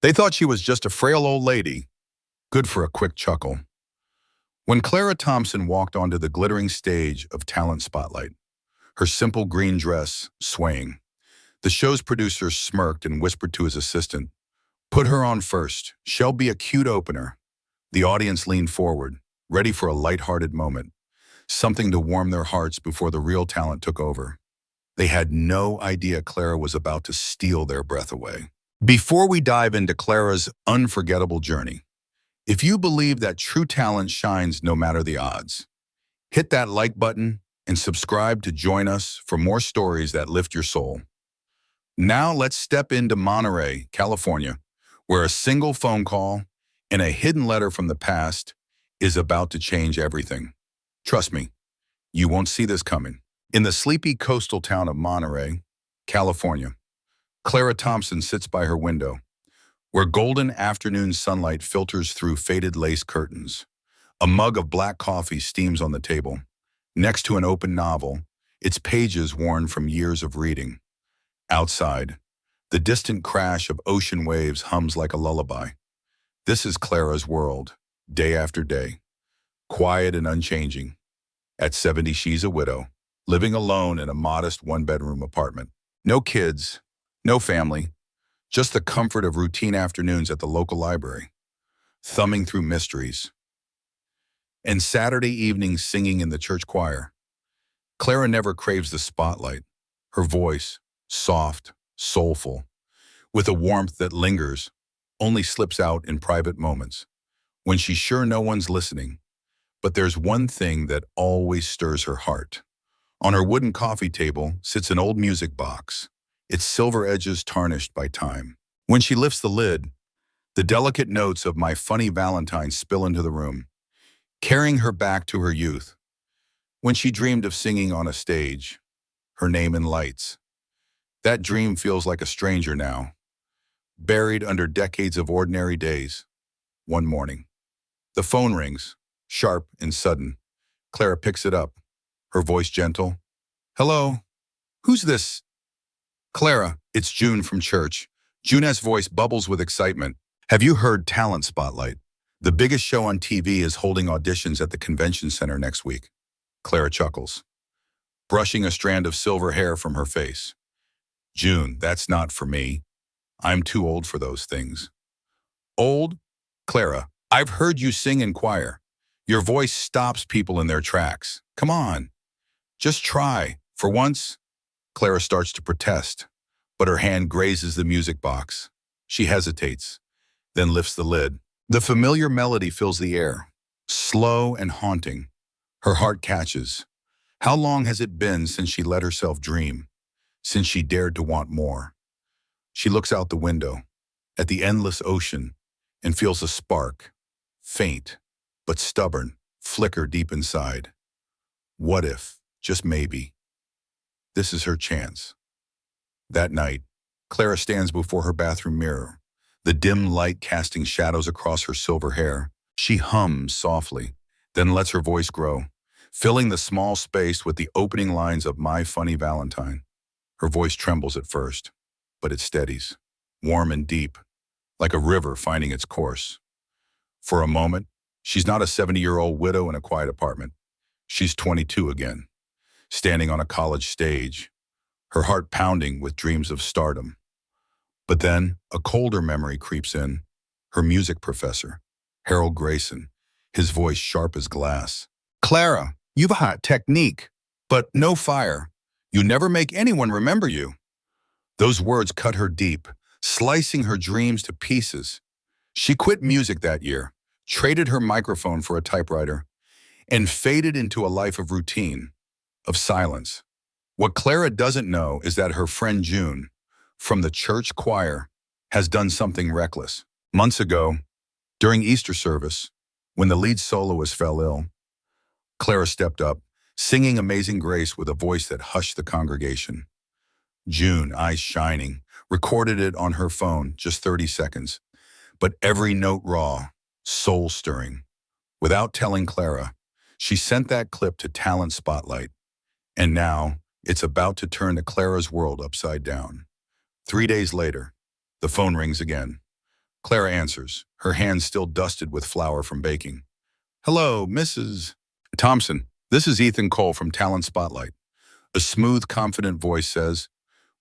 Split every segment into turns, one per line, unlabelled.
They thought she was just a frail old lady, good for a quick chuckle. When Clara Thompson walked onto the glittering stage of Talent Spotlight, her simple green dress swaying, the show's producer smirked and whispered to his assistant, "Put her on first. She'll be a cute opener." The audience leaned forward, ready for a lighthearted moment, something to warm their hearts before the real talent took over. They had no idea Clara was about to steal their breath away. Before we dive into Clara's unforgettable journey, if you believe that true talent shines no matter the odds, hit that like button and subscribe to join us for more stories that lift your soul. Now let's step into Monterey, California, where a single phone call and a hidden letter from the past is about to change everything. Trust me, you won't see this coming. In the sleepy coastal town of Monterey, California, Clara Thompson sits by her window, where golden afternoon sunlight filters through faded lace curtains. A mug of black coffee steams on the table, next to an open novel, its pages worn from years of reading. Outside, the distant crash of ocean waves hums like a lullaby. This is Clara's world, day after day, quiet and unchanging. At 70, she's a widow, living alone in a modest one-bedroom apartment. No kids, no family, just the comfort of routine afternoons at the local library, thumbing through mysteries, and Saturday evenings singing in the church choir. Clara never craves the spotlight. Her voice, soft, soulful, with a warmth that lingers, only slips out in private moments, when she's sure no one's listening. But there's one thing that always stirs her heart. On her wooden coffee table sits an old music box, its silver edges tarnished by time. When she lifts the lid, the delicate notes of My Funny Valentine spill into the room, carrying her back to her youth, when she dreamed of singing on a stage, her name in lights. That dream feels like a stranger now, buried under decades of ordinary days. One morning, the phone rings, sharp and sudden. Clara picks it up, her voice gentle. "Hello? Who's this?" "Clara, it's June from church." June's voice bubbles with excitement. "Have you heard Talent Spotlight? The biggest show on TV is holding auditions at the convention center next week." Clara chuckles, brushing a strand of silver hair from her face. "June, that's not for me. I'm too old for those things." "Old? Clara, I've heard you sing in choir. Your voice stops people in their tracks. Come on, just try, for once." Clara starts to protest, but her hand grazes the music box. She hesitates, then lifts the lid. The familiar melody fills the air, slow and haunting. Her heart catches. How long has it been since she let herself dream, since she dared to want more? She looks out the window, at the endless ocean, and feels a spark, faint, but stubborn, flicker deep inside. What if, just maybe, this is her chance? That night, Clara stands before her bathroom mirror, the dim light casting shadows across her silver hair. She hums softly, then lets her voice grow, filling the small space with the opening lines of My Funny Valentine. Her voice trembles at first, but it steadies, warm and deep, like a river finding its course. For a moment, she's not a 70-year-old widow in a quiet apartment. She's 22 again, standing on a college stage, her heart pounding with dreams of stardom. But then, a colder memory creeps in. Her music professor, Harold Grayson, his voice sharp as glass. "Clara, you've a hot technique, but no fire. You never make anyone remember you." Those words cut her deep, slicing her dreams to pieces. She quit music that year, traded her microphone for a typewriter, and faded into a life of routine, of silence. What Clara doesn't know is that her friend June, from the church choir, has done something reckless. Months ago, during Easter service, when the lead soloist fell ill, Clara stepped up, singing Amazing Grace with a voice that hushed the congregation. June, eyes shining, recorded it on her phone, just 30 seconds, but every note raw, soul-stirring. Without telling Clara, she sent that clip to Talent Spotlight, and now it's about to turn Clara's world upside down. 3 days later, the phone rings again. Clara answers, her hands still dusted with flour from baking. Hello, Mrs. Thompson. This is Ethan Cole from Talent Spotlight. A smooth, confident voice says,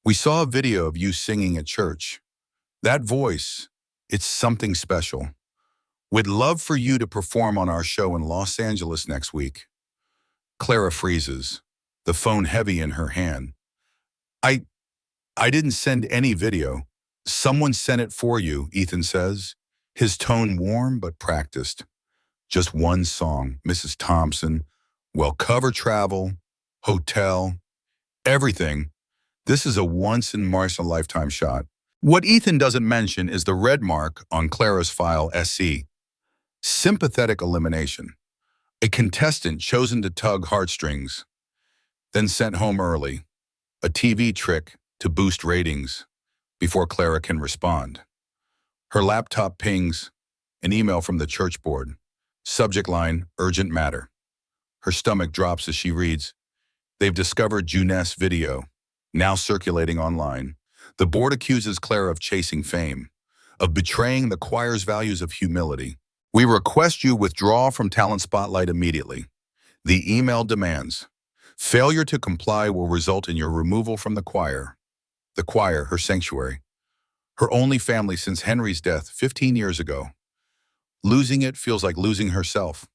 we saw a video of you singing at church. That voice, it's something special. We'd love for you to perform on our show in Los Angeles next week. Clara freezes, the phone heavy in her hand. I didn't send any video. Someone sent it for you, Ethan says, his tone warm but practiced. Just one song, Mrs. Thompson. Well, cover travel, hotel, everything. This is a once-in-a-lifetime shot. What Ethan doesn't mention is the red mark on Clara's file SC. Sympathetic elimination. A contestant chosen to tug heartstrings, then sent home early. A TV trick to boost ratings before Clara can respond. Her laptop pings, an email from the church board. Subject line, urgent matter. Her stomach drops as she reads, they've discovered Juness video, now circulating online. The board accuses Clara of chasing fame, of betraying the choir's values of humility. We request you withdraw from Talent Spotlight immediately. The email demands, failure to comply will result in your removal from the choir. The choir, her sanctuary, her only family since Henry's death 15 years ago. Losing it feels like losing herself.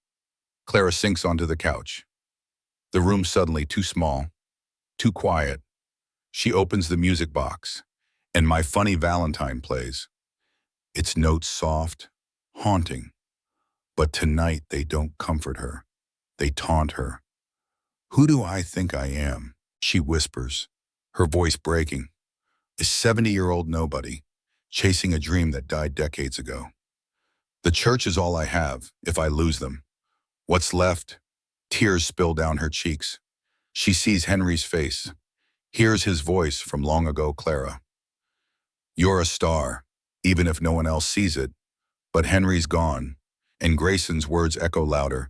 Clara sinks onto the couch. The room's suddenly too small, too quiet. She opens the music box, and My Funny Valentine plays. Its notes soft, haunting. But tonight they don't comfort her. They taunt her. Who do I think I am? She whispers, her voice breaking. A 70-year-old nobody, chasing a dream that died decades ago. The church is all I have, if I lose them. What's left? Tears spill down her cheeks. She sees Henry's face, hears his voice from long ago, Clara. You're a star, even if no one else sees it. But Henry's gone, and Grayson's words echo louder.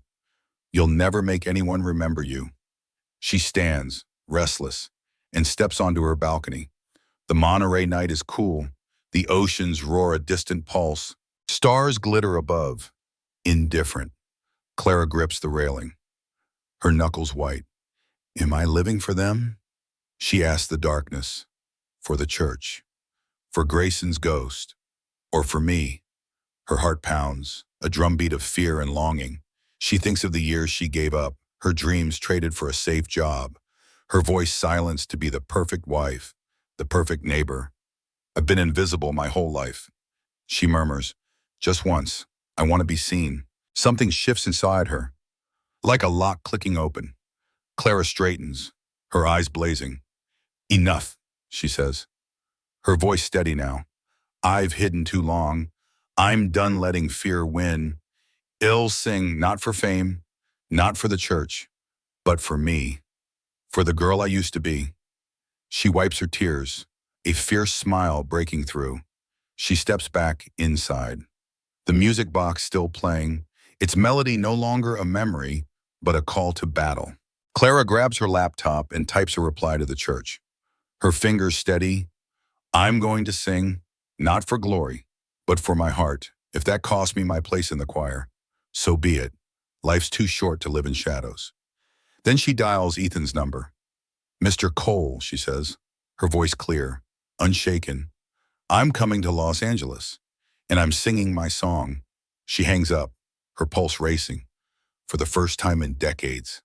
You'll never make anyone remember you. She stands, restless, and steps onto her balcony. The Monterey night is cool. The oceans roar a distant pulse. Stars glitter above, indifferent. Clara grips the railing, her knuckles white. Am I living for them? She asks the darkness. For the church. For Grayson's ghost. Or for me. Her heart pounds, a drumbeat of fear and longing. She thinks of the years she gave up, her dreams traded for a safe job, her voice silenced to be the perfect wife, the perfect neighbor. I've been invisible my whole life. She murmurs, just once, I want to be seen. Something shifts inside her, like a lock clicking open. Clara straightens, her eyes blazing. Enough, she says. Her voice steady now. I've hidden too long. I'm done letting fear win. I'll sing not for fame, not for the church, but for me, for the girl I used to be. She wipes her tears, a fierce smile breaking through. She steps back inside. The music box still playing, its melody no longer a memory, but a call to battle. Clara grabs her laptop and types a reply to the church. Her fingers steady. I'm going to sing, not for glory, but for my heart. If that costs me my place in the choir, so be it. Life's too short to live in shadows. Then she dials Ethan's number. Mr. Cole, she says, her voice clear, unshaken. I'm coming to Los Angeles, and I'm singing my song. She hangs up, her pulse racing. For the first time in decades,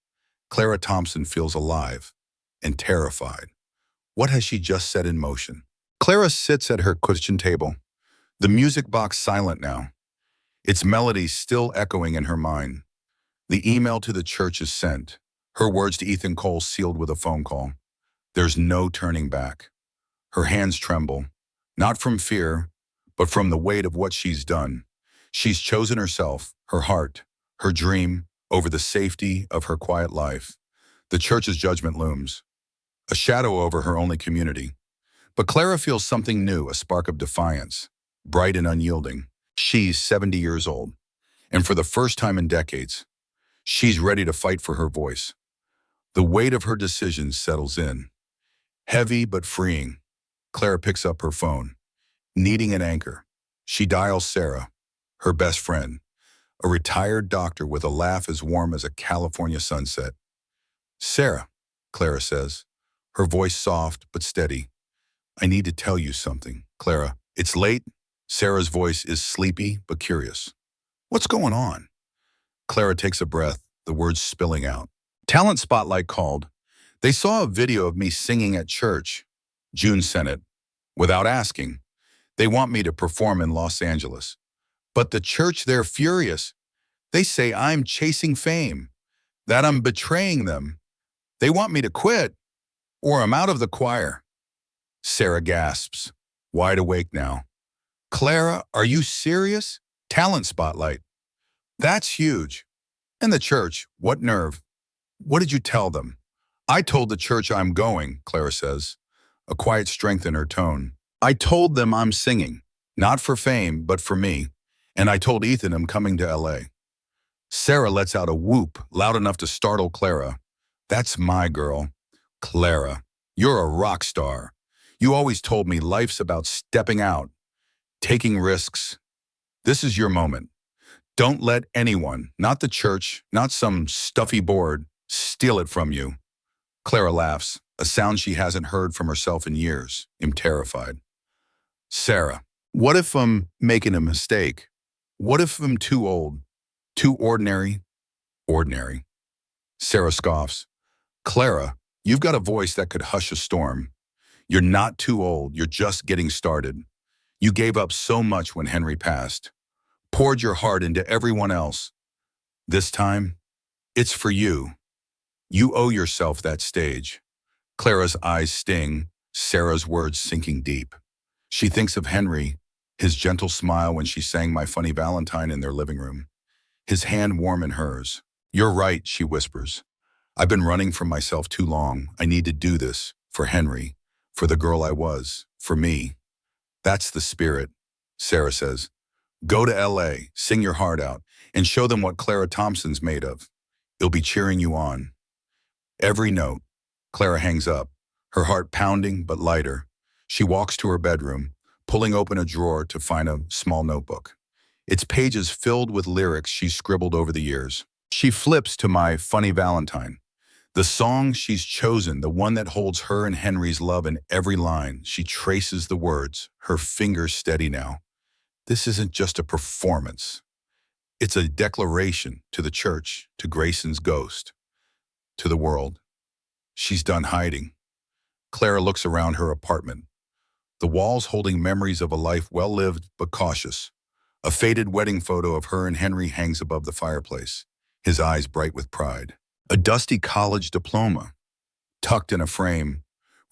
Clara Thompson feels alive and terrified. What has she just set in motion? Clara sits at her kitchen table, the music box silent now, its melody still echoing in her mind. The email to the church is sent, her words to Ethan Cole sealed with a phone call. There's no turning back. Her hands tremble, not from fear, but from the weight of what she's done. She's chosen herself, her heart, her dream, over the safety of her quiet life. The church's judgment looms, a shadow over her only community. But Clara feels something new, a spark of defiance, bright and unyielding. She's 70 years old, and for the first time in decades, she's ready to fight for her voice. The weight of her decisions settles in. Heavy but freeing, Clara picks up her phone, needing an anchor. She dials Sarah, her best friend, a retired doctor with a laugh as warm as a California sunset. Sarah, Clara says, her voice soft but steady. I need to tell you something, Clara. It's late. Sarah's voice is sleepy but curious. What's going on? Clara takes a breath, the words spilling out. Talent Spotlight called. They saw a video of me singing at church. June sent it. Without asking. They want me to perform in Los Angeles. But the church, they're furious. They say I'm chasing fame, that I'm betraying them. They want me to quit, or I'm out of the choir. Sarah gasps, wide awake now. Clara, are you serious? Talent Spotlight. That's huge. And the church, what nerve? What did you tell them? I told the church I'm going, Clara says, a quiet strength in her tone. I told them I'm singing, not for fame, but for me. And I told Ethan I'm coming to LA. Sarah lets out a whoop loud enough to startle Clara. That's my girl. Clara, you're a rock star. You always told me life's about stepping out, taking risks. This is your moment. Don't let anyone, not the church, not some stuffy board, steal it from you. Clara laughs, a sound she hasn't heard from herself in years. I'm terrified. Sarah, what if I'm making a mistake? What if I'm too old? Too ordinary? Ordinary. Sarah scoffs. Clara, you've got a voice that could hush a storm. You're not too old, you're just getting started. You gave up so much when Henry passed. Poured your heart into everyone else. This time, it's for you. You owe yourself that stage. Clara's eyes sting, Sarah's words sinking deep. She thinks of Henry, his gentle smile when she sang My Funny Valentine in their living room. His hand warm in hers. You're right, she whispers. I've been running from myself too long. I need to do this for Henry, for the girl I was, for me. That's the spirit, Sarah says. Go to LA, sing your heart out, and show them what Clara Thompson's made of. It'll be cheering you on. Every note. Clara hangs up, her heart pounding but lighter. She walks to her bedroom, pulling open a drawer to find a small notebook. Its pages filled with lyrics she scribbled over the years. She flips to My Funny Valentine. The song she's chosen, the one that holds her and Henry's love in every line. She traces the words, her fingers steady now. This isn't just a performance. It's a declaration to the church, to Grayson's ghost, to the world. She's done hiding. Clara looks around her apartment. The walls holding memories of a life well-lived but cautious. A faded wedding photo of her and Henry hangs above the fireplace, his eyes bright with pride. A dusty college diploma, tucked in a frame,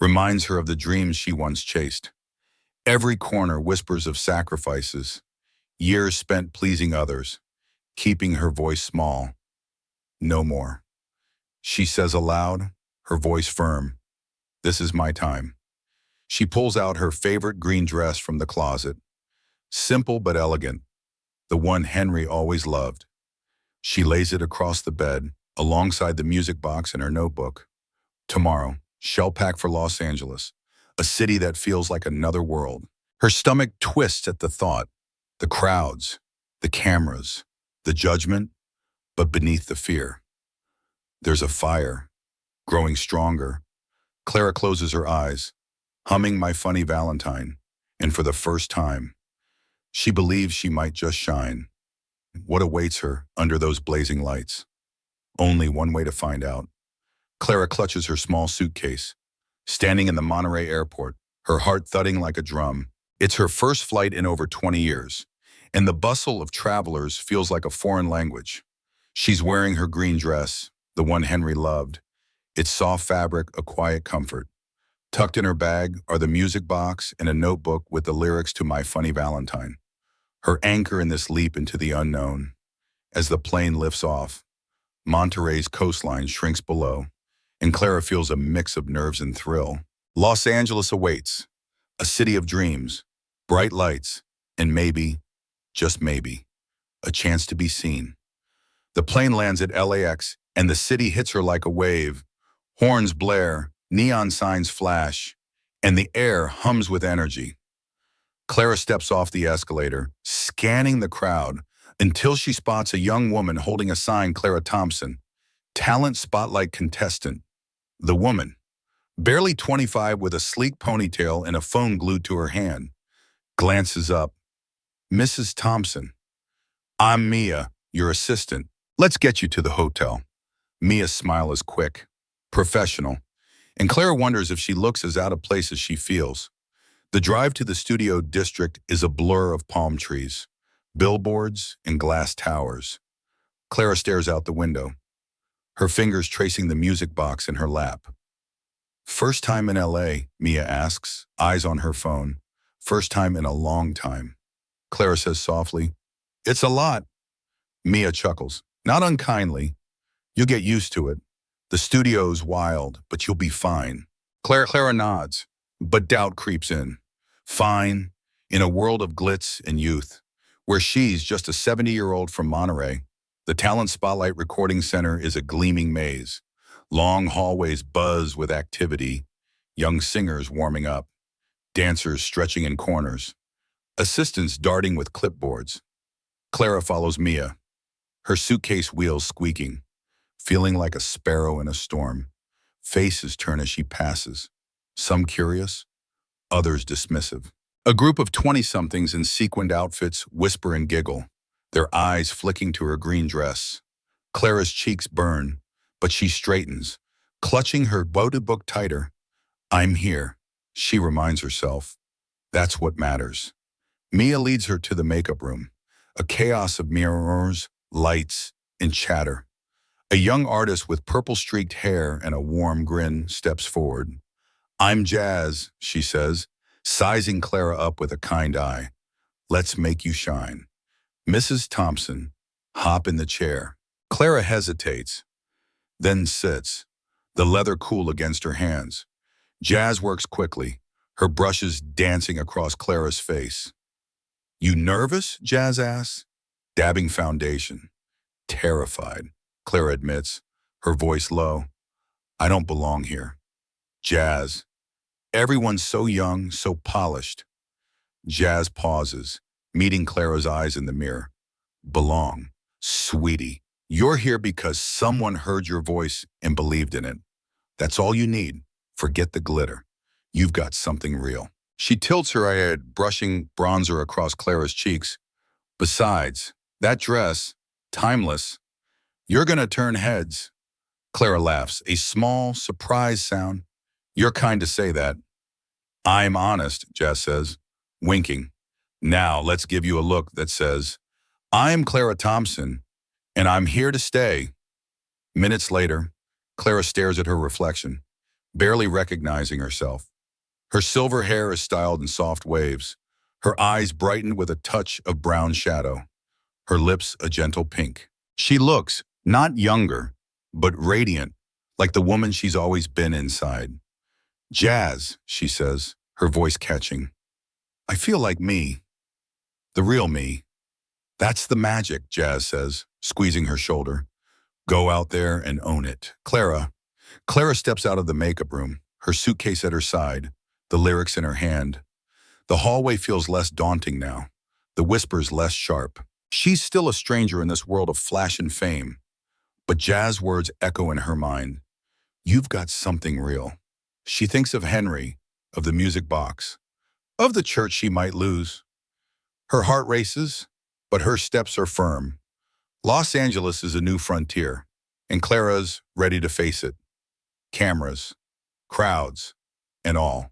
reminds her of the dreams she once chased. Every corner whispers of sacrifices, years spent pleasing others, keeping her voice small. No more. She says aloud, her voice firm, this is my time. She pulls out her favorite green dress from the closet, simple but elegant, the one Henry always loved. She lays it across the bed, alongside the music box and her notebook. Tomorrow, shell pack for Los Angeles, a city that feels like another world. Her stomach twists at the thought, the crowds, the cameras, the judgment, but beneath the fear. There's a fire, growing stronger. Clara closes her eyes, humming My Funny Valentine, and for the first time, she believes she might just shine. What awaits her under those blazing lights? Only one way to find out. Clara clutches her small suitcase, standing in the Monterey airport, her heart thudding like a drum. It's her first flight in over 20 years, and the bustle of travelers feels like a foreign language. She's wearing her green dress, the one Henry loved, its soft fabric a quiet comfort. Tucked in her bag are the music box and a notebook with the lyrics to My Funny Valentine. Her anchor in this leap into the unknown. As the plane lifts off, Monterey's coastline shrinks below, and Clara feels a mix of nerves and thrill. Los Angeles awaits, a city of dreams, bright lights, and maybe, just maybe, a chance to be seen. The plane lands at LAX, and the city hits her like a wave. Horns blare, neon signs flash, and the air hums with energy. Clara steps off the escalator, scanning the crowd until she spots a young woman holding a sign, Clara Thompson, talent spotlight contestant. The woman, barely 25 with a sleek ponytail and a phone glued to her hand, glances up. Mrs. Thompson, I'm Mia, your assistant. Let's get you to the hotel. Mia's smile is quick, professional, and Clara wonders if she looks as out of place as she feels. The drive to the studio district is a blur of palm trees, billboards, and glass towers. Clara stares out the window, her fingers tracing the music box in her lap. First time in LA, Mia asks, eyes on her phone. First time in a long time. Clara says softly, it's a lot. Mia chuckles, not unkindly. You'll get used to it. The studio's wild, but you'll be fine. Clara nods, but doubt creeps in. Fine, in a world of glitz and youth, where she's just a 70-year-old from Monterey. The Talent Spotlight Recording Center is a gleaming maze. Long hallways buzz with activity, young singers warming up, dancers stretching in corners, assistants darting with clipboards. Clara follows Mia, her suitcase wheels squeaking, feeling like a sparrow in a storm. Faces turn as she passes, some curious, others dismissive. A group of 20-somethings in sequined outfits whisper and giggle, their eyes flicking to her green dress. Clara's cheeks burn, but she straightens, clutching her book tighter. I'm here, she reminds herself. That's what matters. Mia leads her to the makeup room, a chaos of mirrors, lights, and chatter. A young artist with purple-streaked hair and a warm grin steps forward. I'm Jazz, she says, sizing Clara up with a kind eye. Let's make you shine. Mrs. Thompson, hop in the chair. Clara hesitates, then sits, the leather cool against her hands. Jazz works quickly, her brushes dancing across Clara's face. You nervous? Jazz asks, dabbing foundation. Terrified, Clara admits, her voice low. I don't belong here. Jazz. Everyone's so young, so polished. Jazz pauses, meeting Clara's eyes in the mirror. Belong. Sweetie, you're here because someone heard your voice and believed in it. That's all you need. Forget the glitter. You've got something real. She tilts her head, brushing bronzer across Clara's cheeks. Besides, that dress, timeless. You're gonna turn heads. Clara laughs, a small, surprise sound. You're kind to say that. I'm honest, Jazz says, winking. Now let's give you a look that says, I'm Clara Thompson, and I'm here to stay. Minutes later, Clara stares at her reflection, barely recognizing herself. Her silver hair is styled in soft waves, her eyes brightened with a touch of brown shadow, her lips a gentle pink. She looks, not younger, but radiant, like the woman she's always been inside. Jazz, she says, her voice catching. I feel like me, the real me. That's the magic, Jazz says, squeezing her shoulder. Go out there and own it. Clara steps out of the makeup room, her suitcase at her side, the lyrics in her hand. The hallway feels less daunting now, the whispers less sharp. She's still a stranger in this world of flash and fame, but Jazz's words echo in her mind. You've got something real. She thinks of Henry, of the music box, of the church she might lose. Her heart races, but her steps are firm. Los Angeles is a new frontier, and Clara's ready to face it. Cameras, crowds, and all.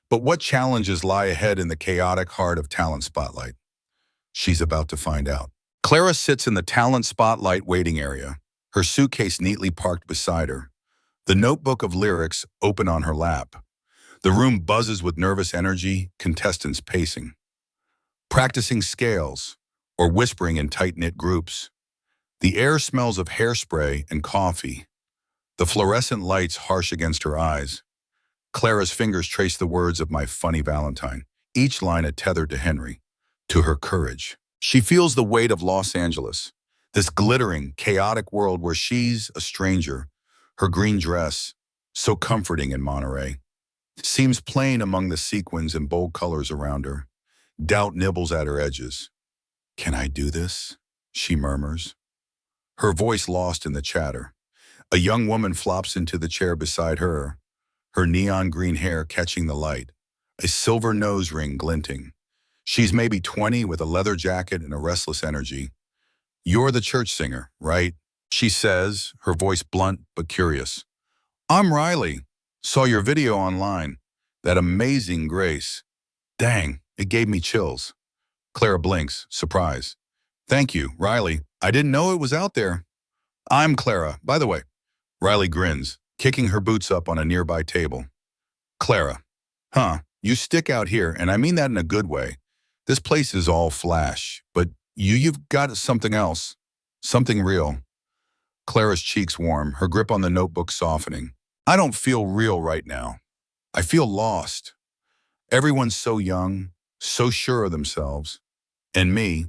But what challenges lie ahead in the chaotic heart of Talent Spotlight? She's about to find out. Clara sits in the Talent Spotlight waiting area, her suitcase neatly parked beside her, the notebook of lyrics open on her lap. The room buzzes with nervous energy, contestants pacing, practicing scales, or whispering in tight-knit groups. The air smells of hairspray and coffee, the fluorescent lights harsh against her eyes. Clara's fingers trace the words of My Funny Valentine, each line a tether to Henry, to her courage. She feels the weight of Los Angeles, this glittering, chaotic world where she's a stranger. Her green dress, so comforting in Monterey, seems plain among the sequins and bold colors around her. Doubt nibbles at her edges. Can I do this? She murmurs, her voice lost in the chatter. A young woman flops into the chair beside her neon green hair catching the light, a silver nose ring glinting. She's maybe 20 with a leather jacket and a restless energy. You're the church singer, right? She says, her voice blunt but curious. I'm Riley. Saw your video online. That amazing grace. Dang, it gave me chills. Clara blinks, surprise. Thank you, Riley. I didn't know it was out there. I'm Clara, by the way. Riley grins, kicking her boots up on a nearby table. Clara. Huh, you stick out here, and I mean that in a good way. This place is all flash, but you've got something else. Something real. Clara's cheeks warm, her grip on the notebook softening. I don't feel real right now. I feel lost. Everyone's so young, so sure of themselves. And me,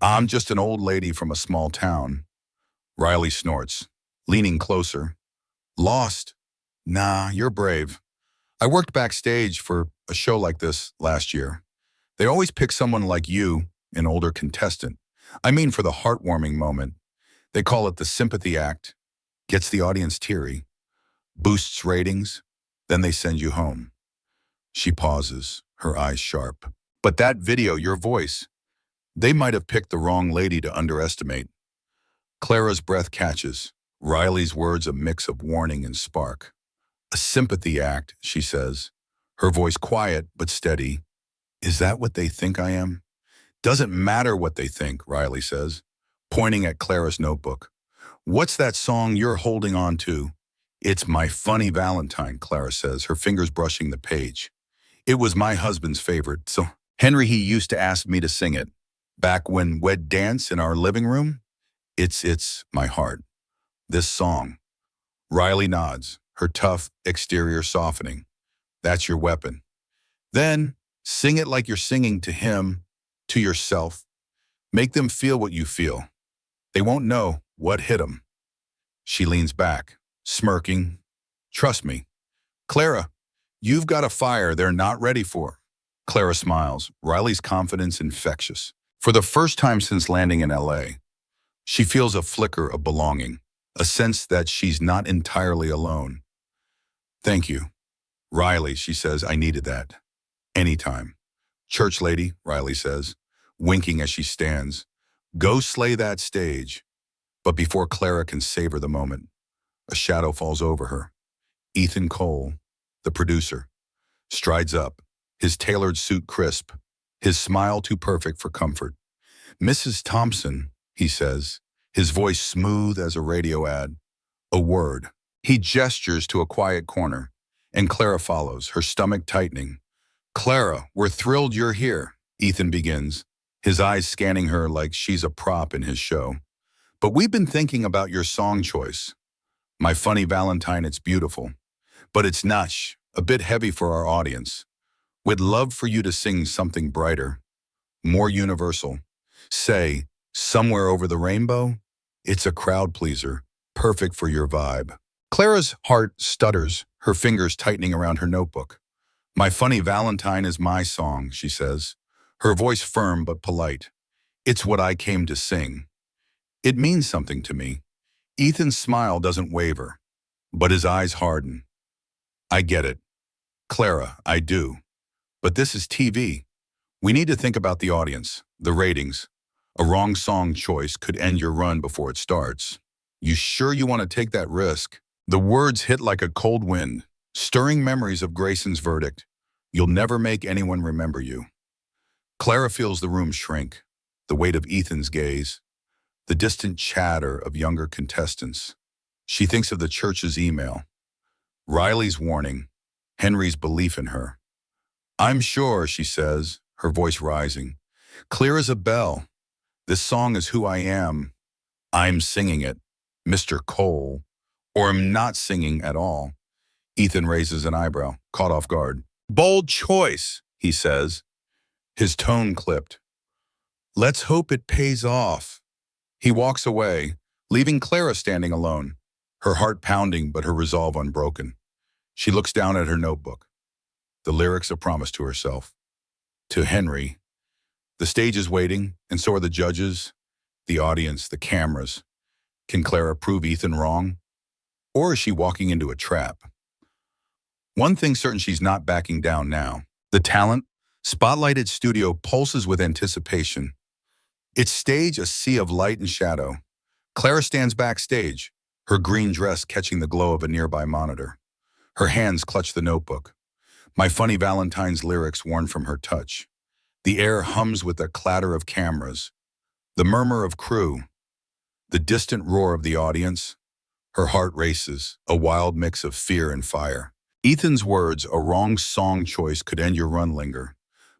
I'm just an old lady from a small town. Riley snorts, leaning closer. Lost? Nah, you're brave. I worked backstage for a show like this last year. They always pick someone like you, an older contestant. I mean for the heartwarming moment. They call it the sympathy act. Gets the audience teary. Boosts ratings. Then they send you home. She pauses, her eyes sharp. But that video, your voice, they might have picked the wrong lady to underestimate. Clara's breath catches. Riley's words a mix of warning and spark. A sympathy act, she says, her voice quiet but steady. Is that what they think I am? Doesn't matter what they think, Riley says, pointing at Clara's notebook. What's that song you're holding on to? It's My Funny Valentine, Clara says, her fingers brushing the page. It was my husband's favorite, so Henry, he used to ask me to sing it. Back when we'd dance in our living room, it's my heart. This song. Riley nods, her tough exterior softening. That's your weapon. Then sing it like you're singing to him, to yourself. Make them feel what you feel. They won't know what hit them. She leans back, smirking. Trust me. Clara, you've got a fire they're not ready for. Clara smiles, Riley's confidence infectious. For the first time since landing in LA, she feels a flicker of belonging, a sense that she's not entirely alone. Thank you. Riley, she says, I needed that. Anytime. Church lady, Riley says, winking as she stands. Go slay that stage. But before Clara can savor the moment, a shadow falls over her. Ethan Cole, the producer, strides up, his tailored suit crisp, his smile too perfect for comfort. Mrs. Thompson, he says, his voice smooth as a radio ad. A word. He gestures to a quiet corner, and Clara follows, her stomach tightening. Clara, we're thrilled you're here, Ethan begins, his eyes scanning her like she's a prop in his show. But we've been thinking about your song choice. My Funny Valentine, it's beautiful, but it's niche, a bit heavy for our audience. We'd love for you to sing something brighter, more universal. Say, Somewhere Over the Rainbow? It's a crowd pleaser, perfect for your vibe. Clara's heart stutters, her fingers tightening around her notebook. My Funny Valentine is my song, she says, her voice firm but polite. It's what I came to sing. It means something to me. Ethan's smile doesn't waver, but his eyes harden. I get it. Clara, I do. But this is TV. We need to think about the audience, the ratings. A wrong song choice could end your run before it starts. You sure you want to take that risk? The words hit like a cold wind, stirring memories of Grayson's verdict. You'll never make anyone remember you. Clara feels the room shrink, the weight of Ethan's gaze, the distant chatter of younger contestants. She thinks of the church's email, Riley's warning, Henry's belief in her. I'm sure, she says, her voice rising, clear as a bell. This song is who I am. I'm singing it, Mr. Cole, or I'm not singing at all. Ethan raises an eyebrow, caught off guard. Bold choice, he says, his tone clipped. Let's hope it pays off. He walks away, leaving Clara standing alone, her heart pounding but her resolve unbroken. She looks down at her notebook, the lyrics a promise to herself. To Henry, the stage is waiting, and so are the judges, the audience, the cameras. Can Clara prove Ethan wrong? Or is she walking into a trap? One thing's certain, she's not backing down now. The talent, spotlighted studio pulses with anticipation. Its stage a sea of light and shadow. Clara stands backstage, her green dress catching the glow of a nearby monitor. Her hands clutch the notebook. My Funny Valentine's lyrics worn from her touch. The air hums with the clatter of cameras, the murmur of crew, the distant roar of the audience. Her heart races, a wild mix of fear and fire. Ethan's words, a wrong song choice could end your run, linger.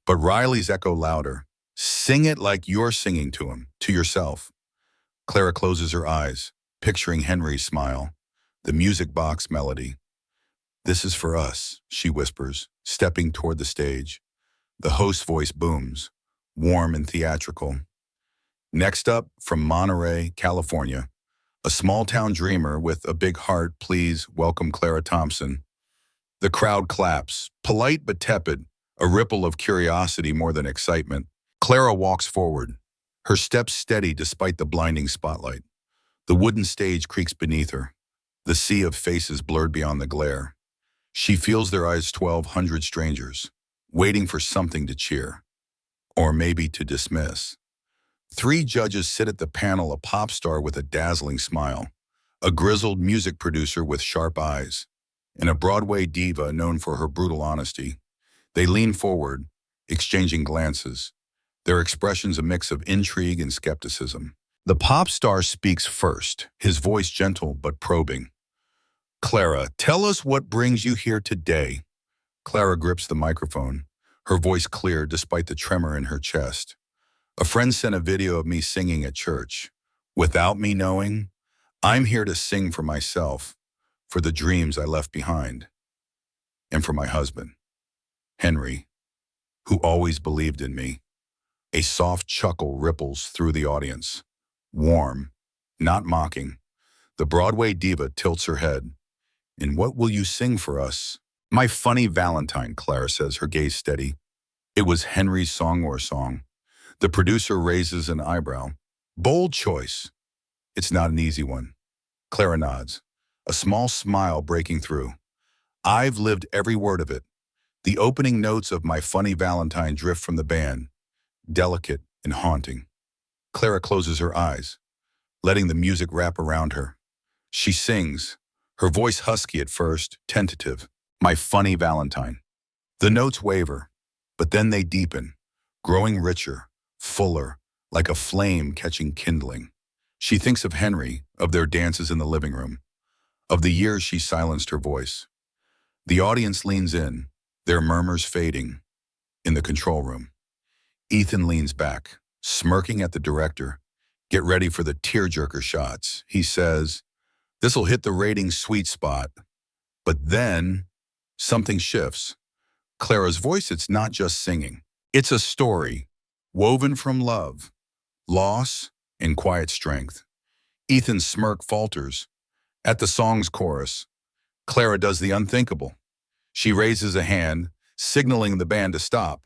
But Riley's echo louder. Sing it like you're singing to him, to yourself. Clara closes her eyes, picturing Henry's smile, the music box melody. This is for us, she whispers, stepping toward the stage. The host's voice booms, warm and theatrical. Next up, from Monterey, California, a small-town dreamer with a big heart, please welcome Clara Thompson. The crowd claps, polite but tepid, a ripple of curiosity more than excitement. Clara walks forward, her steps steady despite the blinding spotlight. The wooden stage creaks beneath her, the sea of faces blurred beyond the glare. She feels their eyes, 1,200 strangers, waiting for something to cheer, or maybe to dismiss. 3 judges sit at the panel, a pop star with a dazzling smile, a grizzled music producer with sharp eyes, and a Broadway diva known for her brutal honesty. They lean forward, exchanging glances, their expressions a mix of intrigue and skepticism. The pop star speaks first, his voice gentle but probing. Clara, tell us what brings you here today. Clara grips the microphone, her voice clear despite the tremor in her chest. A friend sent a video of me singing at church. Without me knowing, I'm here to sing for myself, for the dreams I left behind, and for my husband, Henry, who always believed in me. A soft chuckle ripples through the audience, warm, not mocking. The Broadway diva tilts her head. And what will you sing for us? My Funny Valentine, Clara says, her gaze steady. It was Henry's song or song. The producer raises an eyebrow. Bold choice. It's not an easy one. Clara nods, a small smile breaking through. I've lived every word of it. The opening notes of My Funny Valentine drift from the band, delicate and haunting. Clara closes her eyes, letting the music wrap around her. She sings, her voice husky at first, tentative. My Funny Valentine. The notes waver, but then they deepen, growing richer, fuller, like a flame catching kindling. She thinks of Henry, of their dances in the living room, of the years she silenced her voice. The audience leans in, their murmurs fading. In the control room, Ethan leans back, smirking at the director. Get ready for the tearjerker shots. He says, this'll hit the ratings sweet spot. But then, something shifts. Clara's voice, it's not just singing. It's a story, woven from love, loss, and quiet strength. Ethan's smirk falters. At the song's chorus, Clara does the unthinkable. She raises a hand, signaling the band to stop.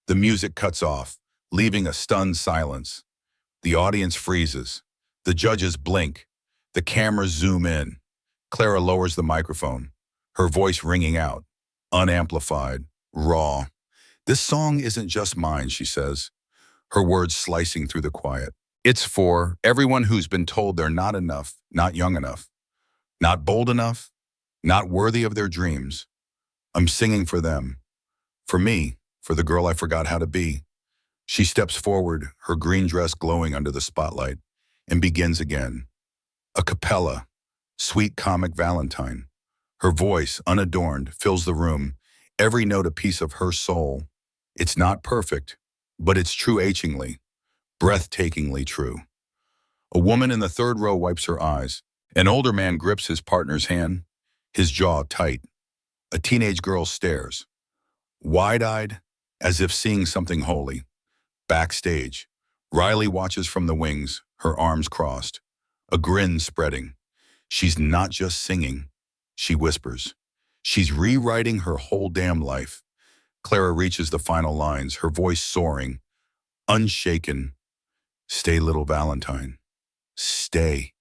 The music cuts off, leaving a stunned silence. The audience freezes. The judges blink. The cameras zoom in. Clara lowers the microphone, her voice ringing out, unamplified, raw. This song isn't just mine, she says, her words slicing through the quiet. It's for everyone who's been told they're not enough, not young enough, not bold enough, not worthy of their dreams. I'm singing for them, for me, for the girl I forgot how to be. She steps forward, her green dress glowing under the spotlight, and begins again. A cappella, sweet comic Valentine. Her voice, unadorned, fills the room, every note a piece of her soul. It's not perfect, but it's true-achingly, breathtakingly true. A woman in the third row wipes her eyes. An older man grips his partner's hand, his jaw tight. A teenage girl stares, wide-eyed, as if seeing something holy. Backstage, Riley watches from the wings, her arms crossed, a grin spreading. She's not just singing, she whispers. She's rewriting her whole damn life. Clara reaches the final lines, her voice soaring, unshaken. Stay, little Valentine. Stay.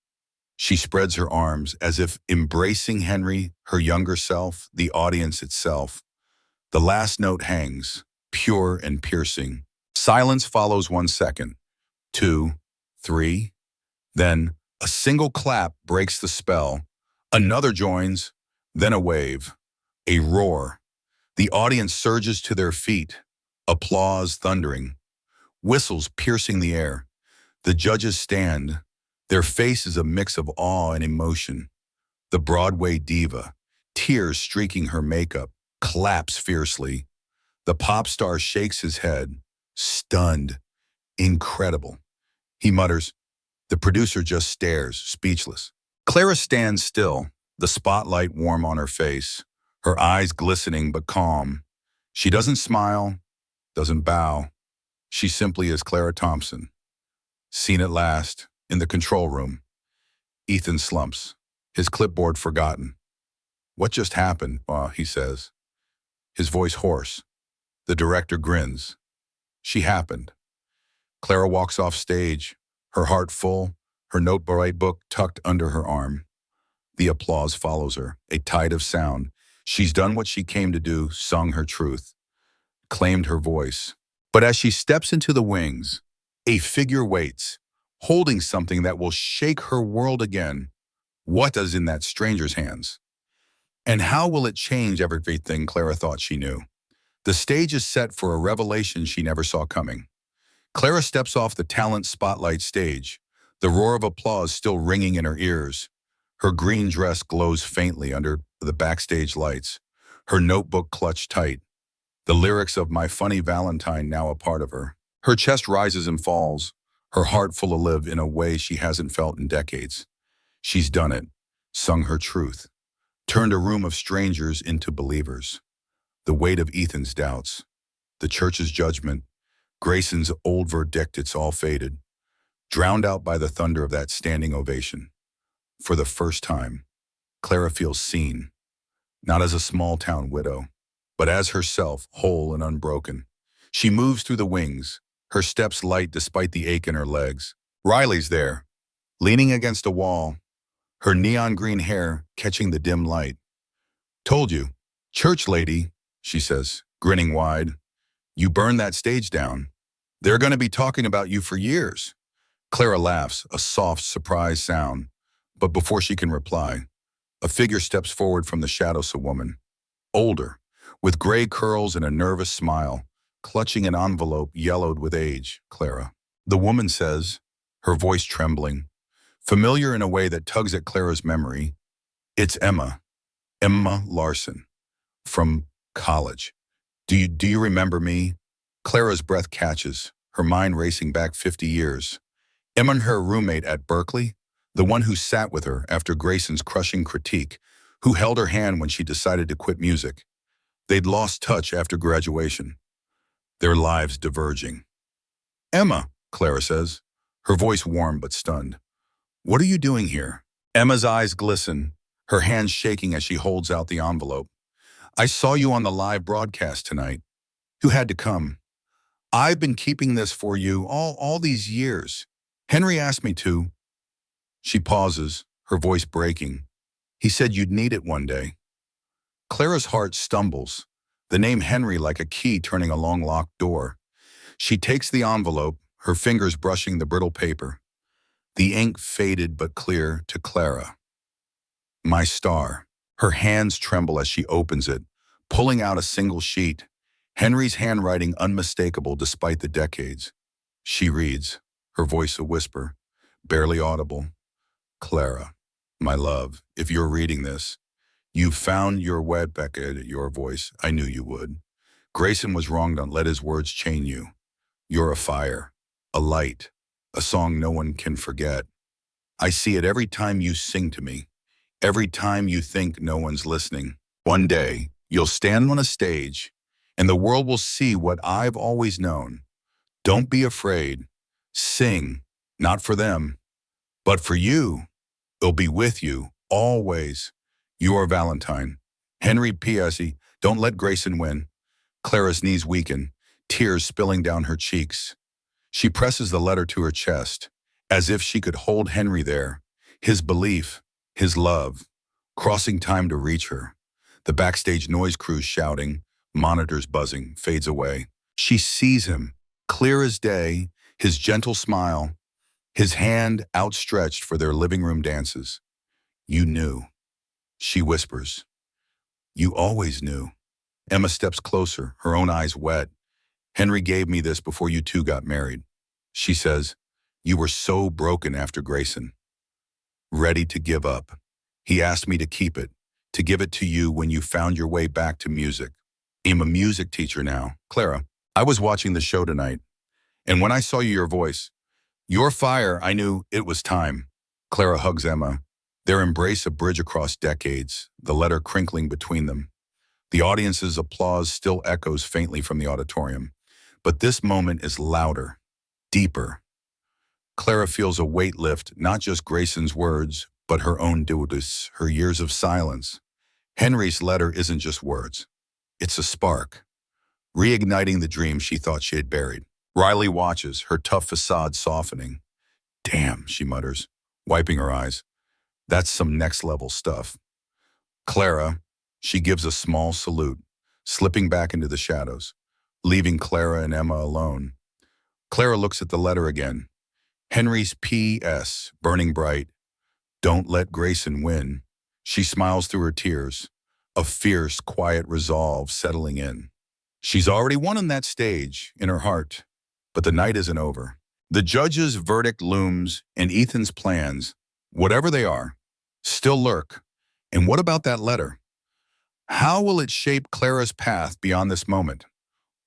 She spreads her arms as if embracing Henry, her younger self, the audience itself. The last note hangs, pure and piercing. Silence follows 1 second, 2, 3. Then a single clap breaks the spell. Another joins, then a wave, a roar. The audience surges to their feet, applause thundering, whistles piercing the air. The judges stand, their faces a mix of awe and emotion. The Broadway diva, tears streaking her makeup, claps fiercely. The pop star shakes his head, stunned, incredible. He mutters. The producer just stares, speechless. Clara stands still, the spotlight warm on her face, her eyes glistening but calm. She doesn't smile, doesn't bow. She simply is Clara Thompson. Seen at last, in the control room. Ethan slumps, his clipboard forgotten. What just happened? He says, his voice hoarse. The director grins. She happened. Clara walks off stage, her heart full, her notebook tucked under her arm. The applause follows her, a tide of sound. She's done what she came to do, sung her truth, claimed her voice. But as she steps into the wings, a figure waits, holding something that will shake her world again. What is in that stranger's hands? And how will it change everything Clara thought she knew? The stage is set for a revelation she never saw coming. Clara steps off the talent spotlight stage, the roar of applause still ringing in her ears. Her green dress glows faintly under the backstage lights, her notebook clutched tight. The lyrics of My Funny Valentine now a part of her. Her chest rises and falls, her heart full of live in a way she hasn't felt in decades. She's done it, sung her truth, turned a room of strangers into believers. The weight of Ethan's doubts, the church's judgment, Grayson's old verdict, it's all faded, drowned out by the thunder of that standing ovation. For the first time, Clara feels seen, not as a small-town widow, but as herself, whole and unbroken. She moves through the wings, her steps light despite the ache in her legs. Riley's there, leaning against a wall, her neon green hair catching the dim light. Told you, church lady, she says, grinning wide. You burned that stage down. They're going to be talking about you for years. Clara laughs, a soft, surprised sound. But before she can reply, a figure steps forward from the shadows, a woman. Older, with gray curls and a nervous smile, clutching an envelope yellowed with age, Clara. The woman says, her voice trembling, familiar in a way that tugs at Clara's memory, it's Emma Larson, from college. Do you remember me? Clara's breath catches, her mind racing back 50 years. Emma, her roommate at Berkeley, the one who sat with her after Grayson's crushing critique, who held her hand when she decided to quit music. They'd lost touch after graduation, their lives diverging. Emma, Clara says, her voice warm but stunned. What are you doing here? Emma's eyes glisten, her hands shaking as she holds out the envelope. I saw you on the live broadcast tonight. You had to come. I've been keeping this for you all these years. Henry asked me to. She pauses, her voice breaking. He said you'd need it one day. Clara's heart stumbles, the name Henry like a key turning a long locked door. She takes the envelope, her fingers brushing the brittle paper. The ink faded but clear to Clara. My star. Her hands tremble as she opens it, pulling out a single sheet. Henry's handwriting unmistakable despite the decades. She reads, her voice a whisper, barely audible. Clara, my love, if you're reading this, you've found your wet back at your voice. I knew you would. Grayson was wrong. Don't let his words chain you. You're a fire, a light, a song no one can forget. I see it every time you sing to me, every time you think no one's listening. One day, you'll stand on a stage, and the world will see what I've always known. Don't be afraid. Sing, not for them, but for you. It'll be with you, always. Your Valentine. Henry P.S. Don't let Grayson win. Clara's knees weaken, tears spilling down her cheeks. She presses the letter to her chest, as if she could hold Henry there, his belief, his love, crossing time to reach her. The backstage noise crew shouting, monitors buzzing, fades away. She sees him, clear as day, his gentle smile, his hand outstretched for their living room dances. You knew, she whispers. You always knew. Emma steps closer, her own eyes wet. Henry gave me this before you two got married. She says, you were so broken after Grayson. Ready to give up. He asked me to keep it, to give it to you when you found your way back to music. I'm a music teacher now. Clara, I was watching the show tonight, and when I saw your voice, your fire, I knew it was time. Clara hugs Emma, their embrace a bridge across decades, the letter crinkling between them. The audience's applause still echoes faintly from the auditorium, but this moment is louder, deeper. Clara feels a weight lift, not just Grayson's words, but her own duties, her years of silence. Henry's letter isn't just words. It's a spark, reigniting the dream she thought she had buried. Riley watches, her tough facade softening. Damn, she mutters, wiping her eyes. That's some next-level stuff. Clara, she gives a small salute, slipping back into the shadows, leaving Clara and Emma alone. Clara looks at the letter again. Henry's P.S., burning bright. Don't let Grayson win. She smiles through her tears, a fierce, quiet resolve settling in. She's already won on that stage, in her heart. But the night isn't over. The judge's verdict looms, and Ethan's plans, whatever they are, still lurk. And what about that letter? How will it shape Clara's path beyond this moment?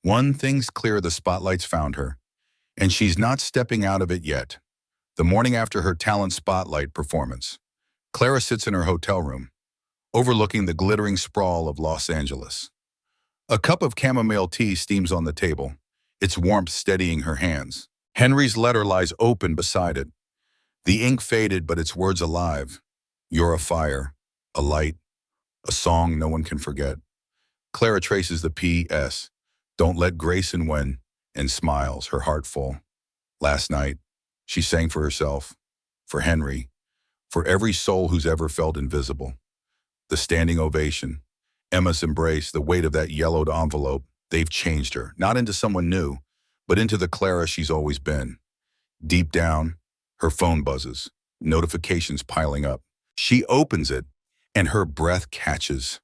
One thing's clear, the spotlight's found her, and she's not stepping out of it yet. The morning after her talent spotlight performance, Clara sits in her hotel room, overlooking the glittering sprawl of Los Angeles. A cup of chamomile tea steams on the table, its warmth steadying her hands. Henry's letter lies open beside it. The ink faded, but its words alive. You're a fire, a light, a song no one can forget. Clara traces the P.S. Don't let Grayson win, and smiles, her heart full. Last night, she sang for herself, for Henry, for every soul who's ever felt invisible. The standing ovation, Emma's embrace, the weight of that yellowed envelope, they've changed her, not into someone new, but into the Clara she's always been. Deep down, her phone buzzes, notifications piling up. She opens it, and her breath catches.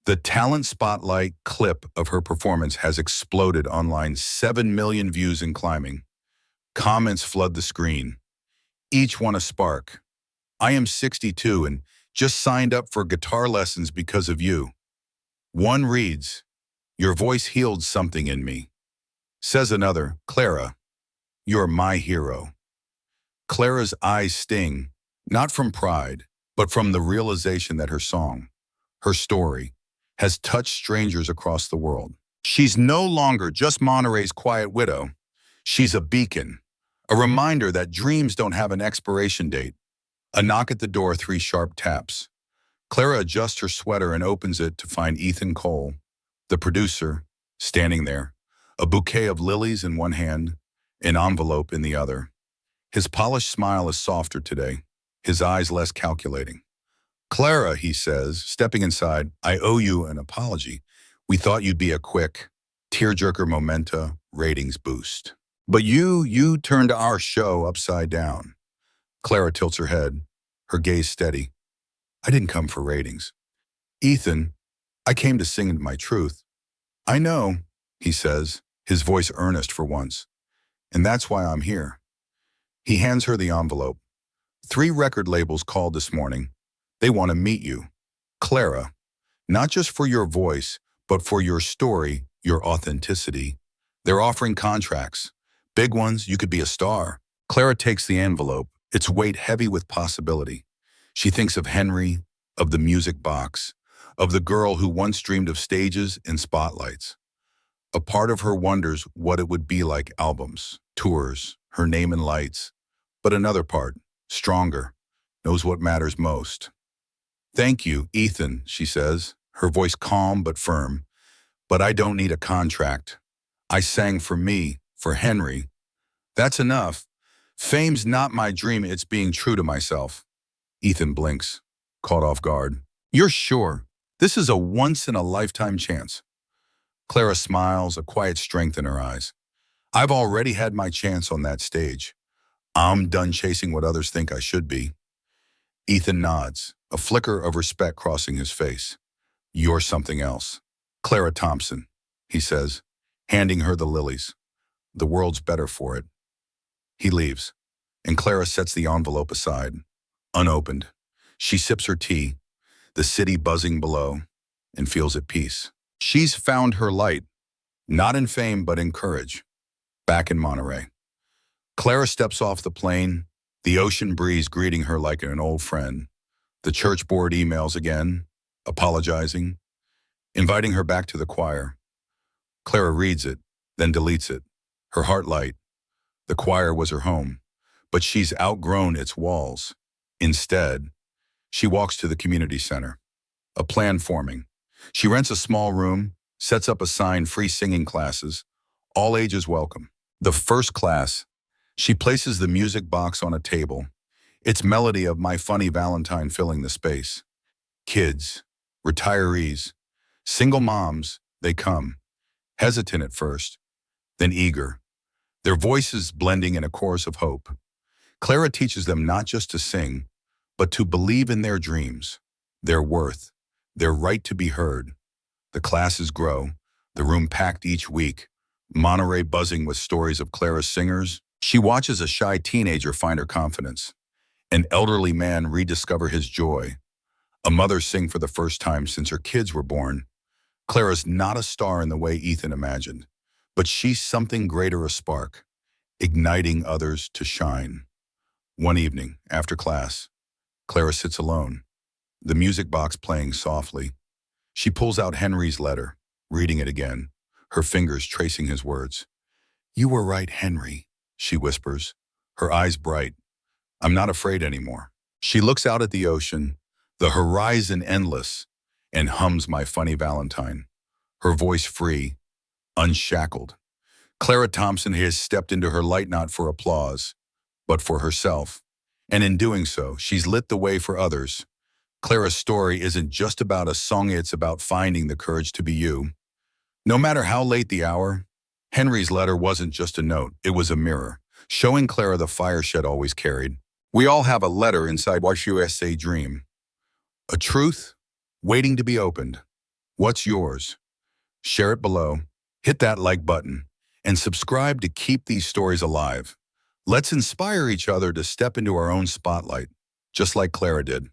The talent spotlight clip of her performance has exploded online, 7 million views and climbing. Comments flood the screen, each one a spark. I am 62 and just signed up for guitar lessons because of you. One reads, your voice healed something in me. Says another, Clara, you're my hero. Clara's eyes sting, not from pride, but from the realization that her song, her story, has touched strangers across the world. She's no longer just Monterey's quiet widow. She's a beacon, a reminder that dreams don't have an expiration date. A knock at the door, 3 sharp taps. Clara adjusts her sweater and opens it to find Ethan Cole, the producer, standing there, a bouquet of lilies in one hand, an envelope in the other. His polished smile is softer today, his eyes less calculating. Clara, he says, stepping inside, I owe you an apology. We thought you'd be a quick, tearjerker memento ratings boost. But you turned our show upside down. Clara tilts her head, her gaze steady. I didn't come for ratings. Ethan, I came to sing my truth. I know, he says, his voice earnest for once. And that's why I'm here. He hands her the envelope. 3 record labels called this morning. They want to meet you. Clara, not just for your voice, but for your story, your authenticity. They're offering contracts. Big ones, you could be a star. Clara takes the envelope, its weight heavy with possibility. She thinks of Henry, of the music box, of the girl who once dreamed of stages and spotlights. A part of her wonders what it would be like albums, tours, her name in lights. But another part, stronger, knows what matters most. Thank you, Ethan, she says, her voice calm but firm. But I don't need a contract. I sang for me, for Henry. That's enough. Fame's not my dream, it's being true to myself. Ethan blinks, caught off guard. You're sure? This is a once-in-a-lifetime chance. Clara smiles, a quiet strength in her eyes. I've already had my chance on that stage. I'm done chasing what others think I should be. Ethan nods, a flicker of respect crossing his face. You're something else. Clara Thompson, he says, handing her the lilies. The world's better for it. He leaves, and Clara sets the envelope aside, unopened. She sips her tea, the city buzzing below, and feels at peace. She's found her light, not in fame but in courage, back in Monterey. Clara steps off the plane, the ocean breeze greeting her like an old friend. The church board emails again, apologizing, inviting her back to the choir. Clara reads it, then deletes it, her heart light. The choir was her home, but she's outgrown its walls. Instead, she walks to the community center, a plan forming. She rents a small room, sets up a sign, free singing classes, all ages welcome. The first class, she places the music box on a table, its melody of My Funny Valentine filling the space. Kids, retirees, single moms, they come, hesitant at first, then eager, their voices blending in a chorus of hope. Clara teaches them not just to sing, but to believe in their dreams, their worth, their right to be heard. The classes grow, the room packed each week, Monterey buzzing with stories of Clara's singers. She watches a shy teenager find her confidence, an elderly man rediscover his joy, a mother sing for the first time since her kids were born. Clara's not a star in the way Ethan imagined, but she's something greater, a spark, igniting others to shine. One evening, after class, Clara sits alone, the music box playing softly. She pulls out Henry's letter, reading it again, her fingers tracing his words. You were right, Henry, she whispers, her eyes bright. I'm not afraid anymore. She looks out at the ocean, the horizon endless, and hums My Funny Valentine, her voice free, unshackled. Clara Thompson has stepped into her light not for applause, but for herself. And in doing so, she's lit the way for others. Clara's story isn't just about a song, it's about finding the courage to be you. No matter how late the hour, Henry's letter wasn't just a note, it was a mirror, showing Clara the fire shed always carried. We all have a letter inside our USA dream. A truth waiting to be opened. What's yours? Share it below, hit that like button, and subscribe to keep these stories alive. Let's inspire each other to step into our own spotlight, just like Clara did.